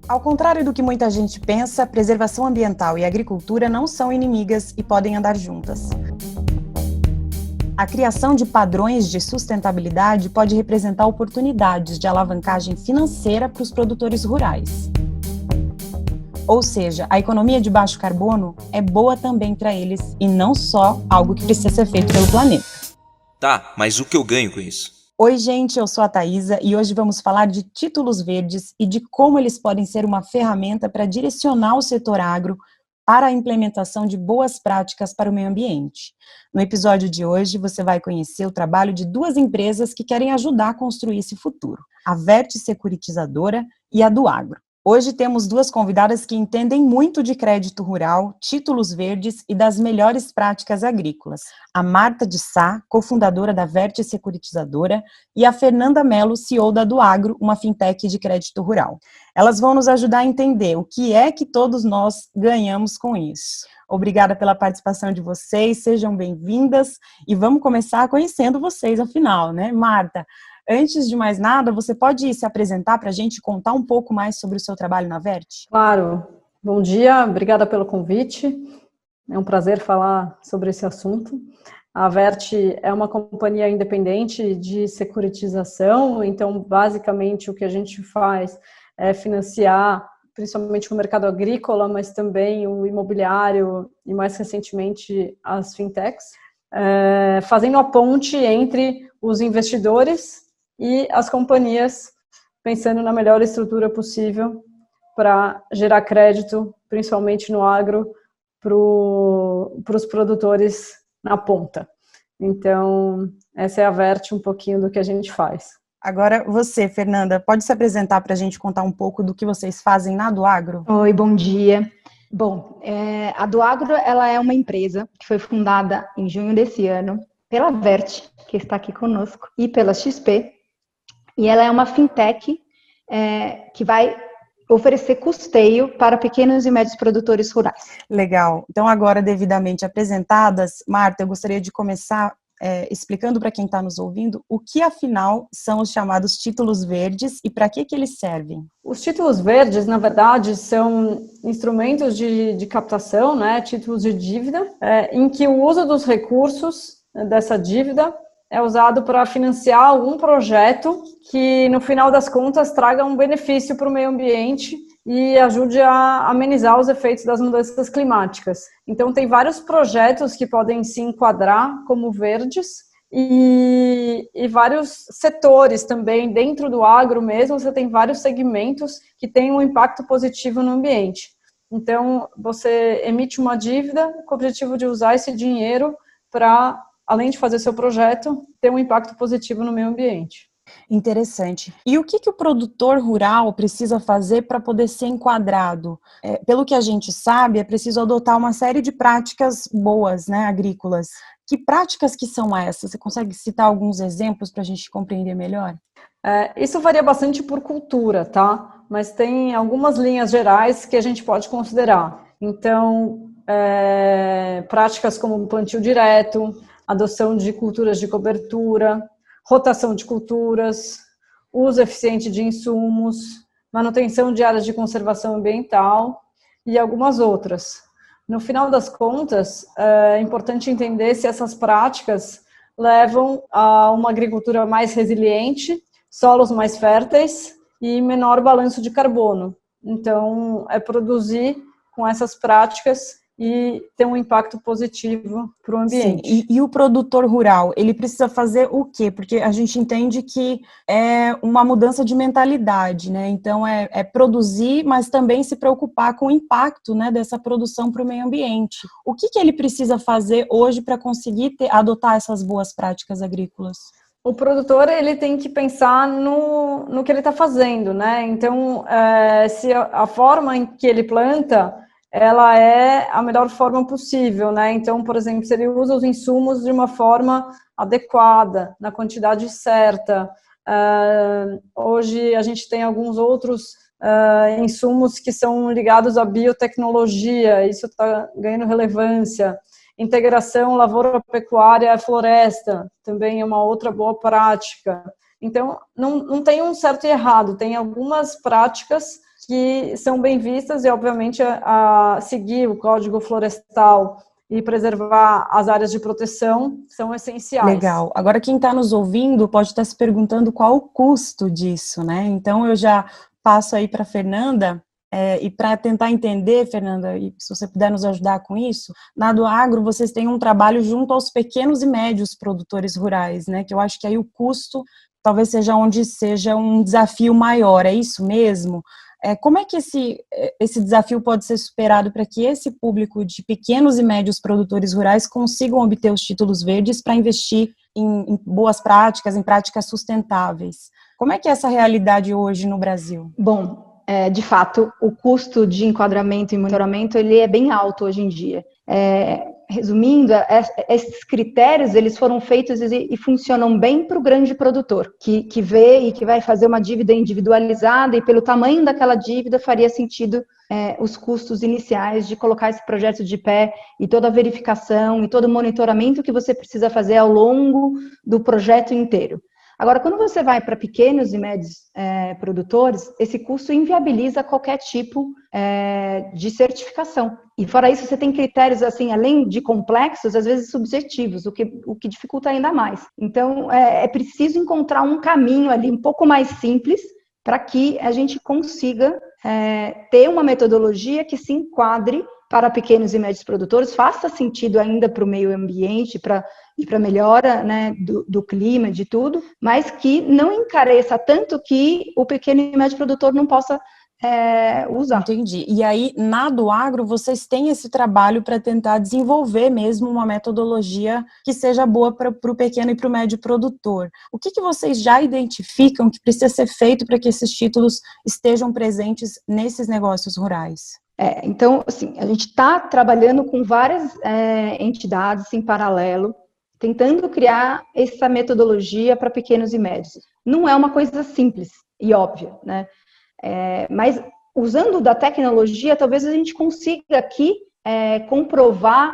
Ao contrário do que muita gente pensa, preservação ambiental e agricultura não são inimigas e podem andar juntas. A criação de padrões de sustentabilidade pode representar oportunidades de alavancagem financeira para os produtores rurais. Ou seja, a economia de baixo carbono é boa também para eles e não só algo que precisa ser feito pelo planeta. Tá, mas o que eu ganho com isso? Oi, gente, eu sou a Thaisa e hoje vamos falar de títulos verdes e de como eles podem ser uma ferramenta para direcionar o setor agro para a implementação de boas práticas para o meio ambiente. No episódio de hoje, você vai conhecer o trabalho de duas empresas que querem ajudar a construir esse futuro, a Verte Securitizadora e a do Agro. Hoje temos duas convidadas que entendem muito de crédito rural, títulos verdes e das melhores práticas agrícolas. A Marta de Sá, cofundadora da Verte Securitizadora, e a Fernanda Mello, CEO da do Agro, uma fintech de crédito rural. Elas vão nos ajudar a entender o que é que todos nós ganhamos com isso. Obrigada pela participação de vocês, sejam bem-vindas e vamos começar conhecendo vocês, afinal, né, Marta? Antes de mais nada, você pode se apresentar para a gente contar um pouco mais sobre o seu trabalho na Verte? Claro. Bom dia, obrigada pelo convite. É um prazer falar sobre esse assunto. A Verte é uma companhia independente de securitização, então, basicamente, o que a gente faz é financiar, principalmente o mercado agrícola, mas também o imobiliário e, mais recentemente, as fintechs, fazendo a ponte entre os investidores e as companhias, pensando na melhor estrutura possível para gerar crédito, principalmente no agro, para os produtores na ponta. Então, essa é a Verte, um pouquinho do que a gente faz. Agora você, Fernanda, pode se apresentar para a gente contar um pouco do que vocês fazem na do Agro? Oi, bom dia. Bom, a do Agro, ela é uma empresa que foi fundada em junho desse ano pela Verte, que está aqui conosco, e pela XP, e ela é uma fintech que vai oferecer custeio para pequenos e médios produtores rurais. Legal. Então, agora, devidamente apresentadas, Marta, eu gostaria de começar explicando para quem está nos ouvindo o que, afinal, são os chamados títulos verdes e para que eles servem. Os títulos verdes, na verdade, são instrumentos de captação, né, títulos de dívida, em que o uso dos recursos dessa dívida é usado para financiar algum projeto que, no final das contas, traga um benefício para o meio ambiente e ajude a amenizar os efeitos das mudanças climáticas. Então, tem vários projetos que podem se enquadrar como verdes e vários setores também, dentro do agro mesmo, você tem vários segmentos que têm um impacto positivo no ambiente. Então, você emite uma dívida com o objetivo de usar esse dinheiro para, além de fazer seu projeto, ter um impacto positivo no meio ambiente. Interessante. E o que o produtor rural precisa fazer para poder ser enquadrado? Pelo que a gente sabe, é preciso adotar uma série de práticas boas, né, agrícolas. Que práticas que são essas? Você consegue citar alguns exemplos para a gente compreender melhor? Isso varia bastante por cultura, tá? Mas tem algumas linhas gerais que a gente pode considerar. Então, práticas como plantio direto, adoção de culturas de cobertura, rotação de culturas, uso eficiente de insumos, manutenção de áreas de conservação ambiental e algumas outras. No final das contas, é importante entender se essas práticas levam a uma agricultura mais resiliente, solos mais férteis e menor balanço de carbono. Então, é produzir com essas práticas e ter um impacto positivo para o ambiente. Sim. E o produtor rural, ele precisa fazer o quê? Porque a gente entende que é uma mudança de mentalidade, né? Então, é produzir, mas também se preocupar com o impacto, né, dessa produção para o meio ambiente. O que ele precisa fazer hoje para conseguir adotar essas boas práticas agrícolas? O produtor, ele tem que pensar no que ele está fazendo, né? Então, se a forma em que ele planta, ela é a melhor forma possível, né? Então, por exemplo, se ele usa os insumos de uma forma adequada, na quantidade certa. Hoje a gente tem alguns outros insumos que são ligados à biotecnologia, isso está ganhando relevância. Integração lavoura-pecuária-floresta, também é uma outra boa prática. Então, não tem um certo e errado, tem algumas práticas que são bem vistas e, obviamente, a seguir o Código Florestal e preservar as áreas de proteção são essenciais. Legal. Agora, quem está nos ouvindo pode estar se perguntando qual o custo disso, né? Então, eu já passo aí para a Fernanda, e para tentar entender, Fernanda, e se você puder nos ajudar com isso, na Aduagro vocês têm um trabalho junto aos pequenos e médios produtores rurais, né? Que eu acho que aí o custo talvez seja onde seja um desafio maior, é isso mesmo? Como é que esse desafio pode ser superado para que esse público de pequenos e médios produtores rurais consigam obter os títulos verdes para investir em boas práticas, em práticas sustentáveis? Como é que é essa realidade hoje no Brasil? Bom, de fato, o custo de enquadramento e monitoramento ele é bem alto hoje em dia. Resumindo, esses critérios eles foram feitos e funcionam bem para o grande produtor, que vê e que vai fazer uma dívida individualizada e pelo tamanho daquela dívida faria sentido os custos iniciais de colocar esse projeto de pé e toda a verificação e todo o monitoramento que você precisa fazer ao longo do projeto inteiro. Agora, quando você vai para pequenos e médios produtores, esse custo inviabiliza qualquer tipo de certificação. E fora isso, você tem critérios, assim, além de complexos, às vezes subjetivos, o que dificulta ainda mais. Então, é preciso encontrar um caminho ali um pouco mais simples para que a gente consiga ter uma metodologia que se enquadre para pequenos e médios produtores, faça sentido ainda para o meio ambiente e para a melhora, né, do clima, de tudo, mas que não encareça tanto que o pequeno e médio produtor não possa usar. Entendi. E aí, na Aduagro, vocês têm esse trabalho para tentar desenvolver mesmo uma metodologia que seja boa para o pequeno e para o médio produtor. O que vocês já identificam que precisa ser feito para que esses títulos estejam presentes nesses negócios rurais? Então, assim, a gente está trabalhando com várias entidades em paralelo, tentando criar essa metodologia para pequenos e médios. Não é uma coisa simples e óbvia, né? Mas usando da tecnologia, talvez a gente consiga aqui comprovar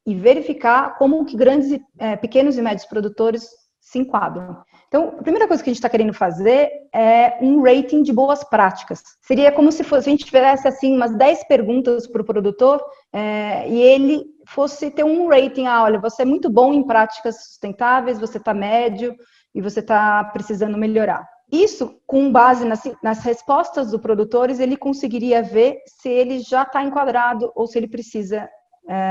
e verificar como que grandes, pequenos e médios produtores se enquadram. Então, a primeira coisa que a gente está querendo fazer é um rating de boas práticas. Seria como se a gente tivesse assim, umas 10 perguntas para o produtor e ele fosse ter um rating. Olha, você é muito bom em práticas sustentáveis, você está médio e você está precisando melhorar. Isso, com base nas respostas dos produtores, ele conseguiria ver se ele já está enquadrado ou se ele precisa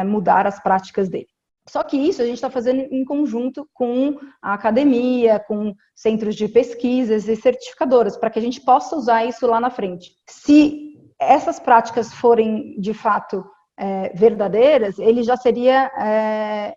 mudar as práticas dele. Só que isso a gente está fazendo em conjunto com a academia, com centros de pesquisas e certificadoras, para que a gente possa usar isso lá na frente. Se essas práticas forem, de fato, verdadeiras, ele já seria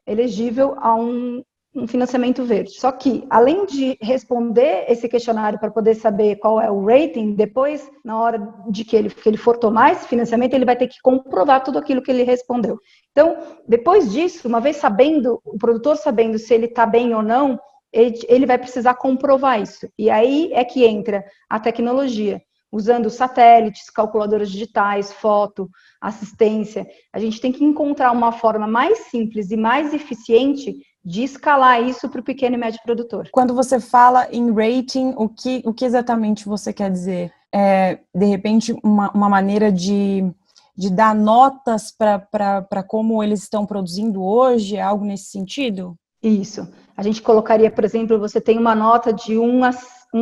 elegível a um financiamento verde. Só que, além de responder esse questionário para poder saber qual é o rating, depois, na hora de que ele for tomar esse financiamento, ele vai ter que comprovar tudo aquilo que ele respondeu. Então, depois disso, uma vez sabendo, o produtor sabendo se ele está bem ou não, ele vai precisar comprovar isso. E aí é que entra a tecnologia, usando satélites, calculadoras digitais, foto, assistência. A gente tem que encontrar uma forma mais simples e mais eficiente de escalar isso para o pequeno e médio produtor. Quando você fala em rating, o que exatamente você quer dizer? De repente, uma maneira de dar notas para como eles estão produzindo hoje? É algo nesse sentido? Isso. A gente colocaria, por exemplo, você tem uma nota de 1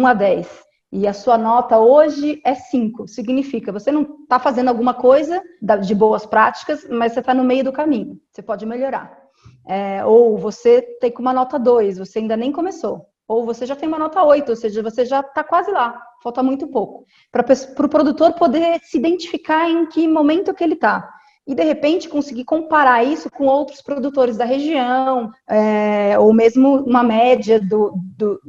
a 10, e a sua nota hoje é 5. Significa, você não está fazendo alguma coisa de boas práticas, mas você está no meio do caminho. Você pode melhorar. Ou você tem uma nota 2, você ainda nem começou. Ou você já tem uma nota 8, ou seja, você já está quase lá, falta muito pouco. Para o produtor poder se identificar em que momento que ele está. E, de repente, conseguir comparar isso com outros produtores da região, ou mesmo uma média do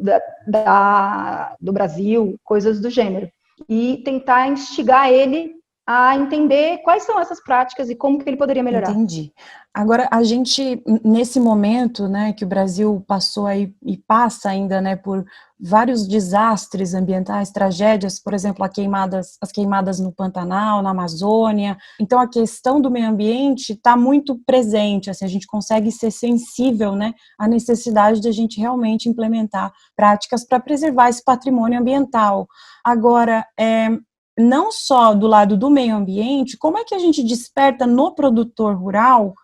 Brasil, coisas do gênero. E tentar instigar ele a entender quais são essas práticas e como que ele poderia melhorar. Entendi. Agora, a gente, nesse momento, né, que o Brasil passou aí e passa ainda, né, por vários desastres ambientais, tragédias, por exemplo, as queimadas no Pantanal, na Amazônia. Então, a questão do meio ambiente está muito presente, assim, a gente consegue ser sensível, né, à necessidade de a gente realmente implementar práticas para preservar esse patrimônio ambiental. Agora, não só do lado do meio ambiente, como é que a gente desperta no produtor rural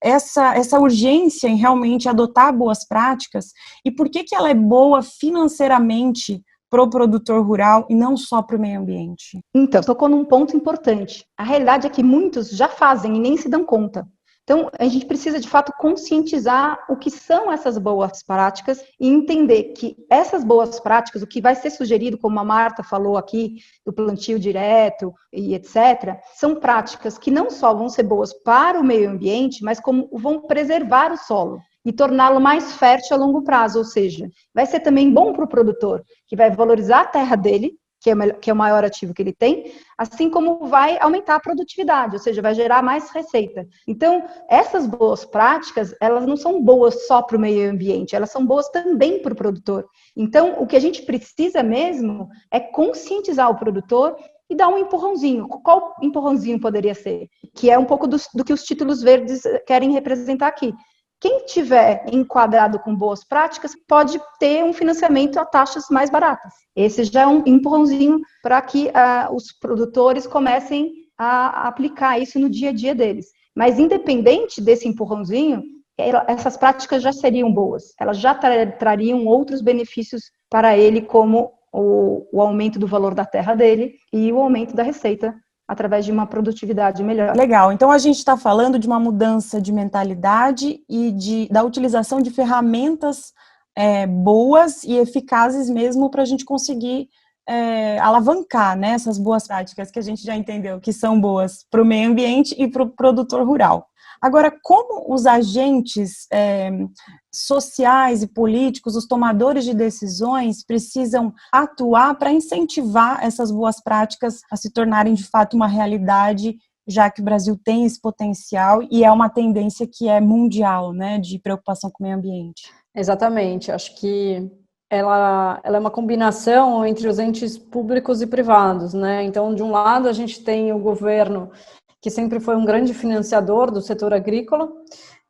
essa urgência em realmente adotar boas práticas, e por que ela é boa financeiramente para o produtor rural e não só para o meio ambiente? Então, tocou num ponto importante. A realidade é que muitos já fazem e nem se dão conta. Então, a gente precisa, de fato, conscientizar o que são essas boas práticas e entender que essas boas práticas, o que vai ser sugerido, como a Marta falou aqui, do plantio direto e etc., são práticas que não só vão ser boas para o meio ambiente, mas como vão preservar o solo e torná-lo mais fértil a longo prazo, ou seja, vai ser também bom para o produtor, que vai valorizar a terra dele, que é o maior ativo que ele tem, assim como vai aumentar a produtividade, ou seja, vai gerar mais receita. Então, essas boas práticas, elas não são boas só para o meio ambiente, elas são boas também para o produtor. Então, o que a gente precisa mesmo é conscientizar o produtor e dar um empurrãozinho. Qual empurrãozinho poderia ser? Que é um pouco do que os títulos verdes querem representar aqui. Quem tiver enquadrado com boas práticas pode ter um financiamento a taxas mais baratas. Esse já é um empurrãozinho para que os produtores comecem a aplicar isso no dia a dia deles. Mas independente desse empurrãozinho, essas práticas já seriam boas. Elas já trariam outros benefícios para ele, como o aumento do valor da terra dele e o aumento da receita através de uma produtividade melhor. Legal, então a gente está falando de uma mudança de mentalidade e da utilização de ferramentas boas e eficazes mesmo para a gente conseguir alavancar, né, essas boas práticas que a gente já entendeu que são boas para o meio ambiente e para o produtor rural. Agora, como os agentes sociais e políticos, os tomadores de decisões, precisam atuar para incentivar essas boas práticas a se tornarem de fato uma realidade, já que o Brasil tem esse potencial e é uma tendência que é mundial, né, de preocupação com o meio ambiente? Exatamente, acho que ela é uma combinação entre os entes públicos e privados, né? Então, de um lado, a gente tem o governo, que sempre foi um grande financiador do setor agrícola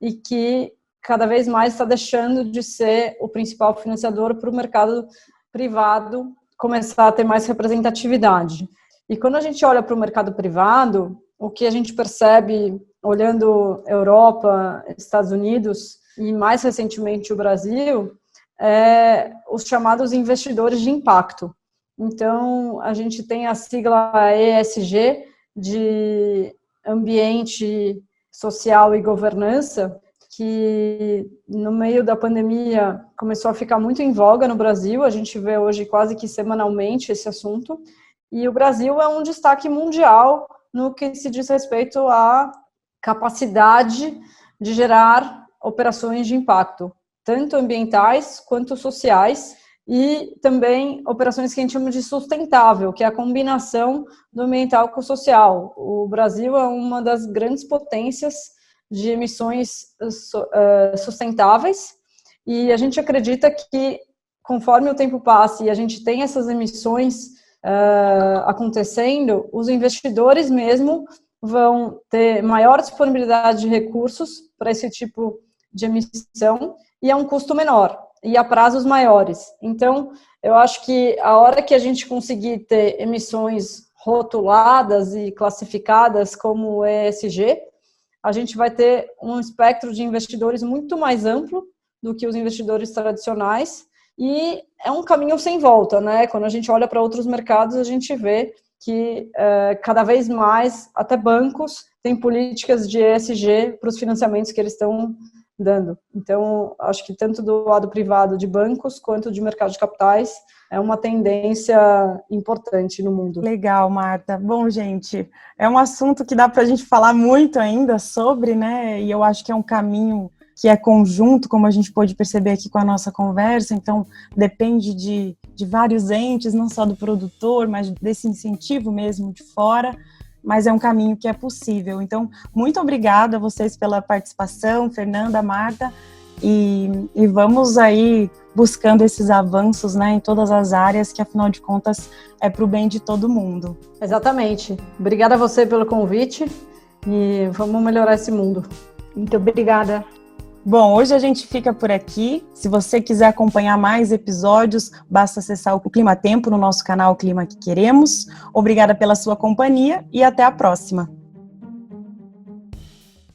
e que cada vez mais está deixando de ser o principal financiador para o mercado privado começar a ter mais representatividade. E quando a gente olha para o mercado privado, o que a gente percebe, olhando Europa, Estados Unidos e mais recentemente o Brasil, é os chamados investidores de impacto. Então, a gente tem a sigla ESG, de ambiente social e governança, que no meio da pandemia começou a ficar muito em voga no Brasil. A gente vê hoje quase que semanalmente esse assunto, e o Brasil é um destaque mundial no que se diz respeito à capacidade de gerar operações de impacto, tanto ambientais quanto sociais, e também operações que a gente chama de sustentável, que é a combinação do ambiental com o social. O Brasil é uma das grandes potências de emissões sustentáveis, e a gente acredita que, conforme o tempo passa e a gente tem essas emissões acontecendo, os investidores mesmo vão ter maior disponibilidade de recursos para esse tipo de emissão, e a um custo menor, e a prazos maiores. Então, eu acho que a hora que a gente conseguir ter emissões rotuladas e classificadas como ESG, a gente vai ter um espectro de investidores muito mais amplo do que os investidores tradicionais, e é um caminho sem volta, né? Quando a gente olha para outros mercados, a gente vê que cada vez mais, até bancos, têm políticas de ESG para os financiamentos que eles estão dando. Então, acho que tanto do lado privado de bancos quanto de mercado de capitais é uma tendência importante no mundo. Legal, Marta. Bom, gente, é um assunto que dá para a gente falar muito ainda sobre, né? E eu acho que é um caminho que é conjunto, como a gente pôde perceber aqui com a nossa conversa, então depende de vários entes, não só do produtor, mas desse incentivo mesmo de fora, mas é um caminho que é possível. Então, muito obrigada a vocês pela participação, Fernanda, Marta, e vamos aí buscando esses avanços, né, em todas as áreas, que afinal de contas é para o bem de todo mundo. Exatamente. Obrigada a você pelo convite e vamos melhorar esse mundo. Muito obrigada. Bom, hoje a gente fica por aqui. Se você quiser acompanhar mais episódios, basta acessar o Clima Tempo no nosso canal Clima que Queremos. Obrigada pela sua companhia e até a próxima.